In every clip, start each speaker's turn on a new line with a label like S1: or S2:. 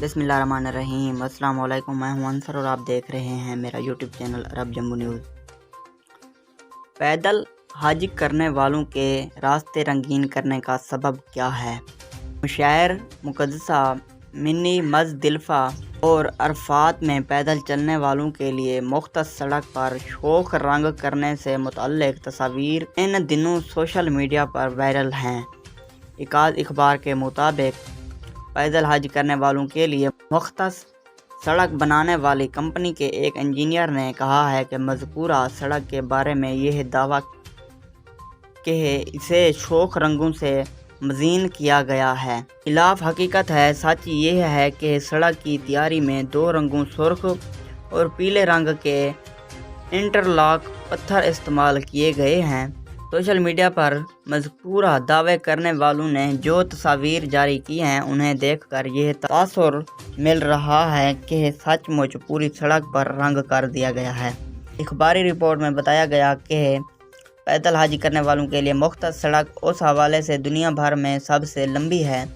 S1: बिस्मिल्लाहिर्रहमानिर्रहीम। अस्सलाम वालेकुम। मैं हूं अंसर और आप देख रहे हैं मेरा यूट्यूब चैनल अरब जम्मू न्यूज़। पैदल हज करने वालों के रास्ते रंगीन करने का सबब क्या है? मुशायर मुक़द्दसा मिनी मज़दलिफ़ा और अरफ़ात में पैदल चलने वालों के लिए मुख्तस सड़क पर शोख रंग करने से मुतल्लिक़ तस्वीर इन दिनों सोशल मीडिया पर वायरल हैं। इकाद अखबार के मुताबिक पैदल हज करने वालों के लिए मुख्तस सड़क बनाने वाली कंपनी के एक इंजीनियर ने कहा है कि मज़कूरा सड़क के बारे में यह दावा कि इसे शोख रंगों से मज़ीन किया गया है। खिलाफ हकीकत है। सच यह है कि सड़क की तैयारी में दो रंगों सुर्ख और पीले रंग के इंटरलॉक पत्थर इस्तेमाल किए गए हैं। सोशल मीडिया पर मज़कूरा दावे करने वालों ने जो तस्वीर जारी की हैं उन्हें देखकर यह तासुर मिल रहा है कि सचमुच पूरी सड़क पर रंग कर दिया गया है। अखबारी रिपोर्ट में बताया गया कि पैदल हज करने वालों के लिए मुख्तस सड़क उस हवाले से दुनिया भर में सबसे लंबी है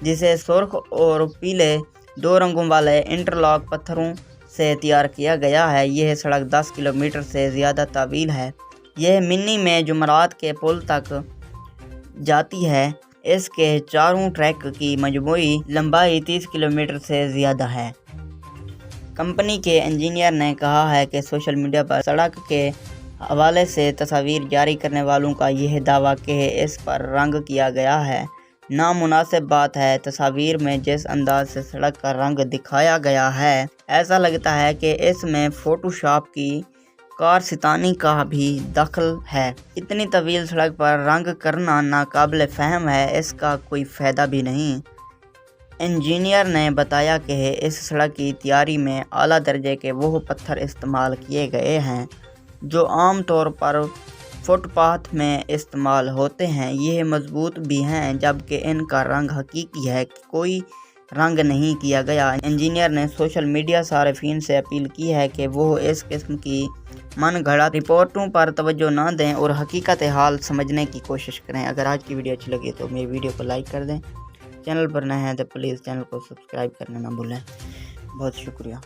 S1: जिसे सुर्ख और पीले दो रंगों वाले इंटरलॉक पत्थरों से तैयार किया गया है। यह सड़क 10 किलोमीटर से ज़्यादा तवील है। यह मिनी में जुमरात के पुल तक जाती है। इसके चारों ट्रैक की मजमूई लंबाई 30 किलोमीटर से ज़्यादा है। कंपनी के इंजीनियर ने कहा है कि सोशल मीडिया पर सड़क के हवाले से तस्वीर जारी करने वालों का यह दावा कि इस पर रंग किया गया है नामुनासिब बात है। तस्वीर में जिस अंदाज से सड़क का रंग दिखाया गया है ऐसा लगता है कि इसमें फोटोशॉप की कारस्तानी का भी दखल है। इतनी तवील सड़क पर रंग करना नाकाबिल फ़हम है, इसका कोई फ़ायदा भी नहीं। इंजीनियर ने बताया कि इस सड़क की तैयारी में आला दर्जे के वो पत्थर इस्तेमाल किए गए हैं जो आम तौर पर फुटपाथ में इस्तेमाल होते हैं। यह मजबूत भी हैं जबकि इनका रंग हकीकी है, कोई रंग नहीं किया गया। इंजीनियर ने सोशल मीडिया सार्फिन से अपील की है कि वो इस किस्म की मनगढ़ंत रिपोर्टों पर तवज्जो न दें और हकीकत हाल समझने की कोशिश करें। अगर आज की वीडियो अच्छी लगी तो मेरी वीडियो को लाइक कर दें। चैनल पर नए हैं तो प्लीज़ चैनल को सब्सक्राइब करना ना भूलें। बहुत शुक्रिया।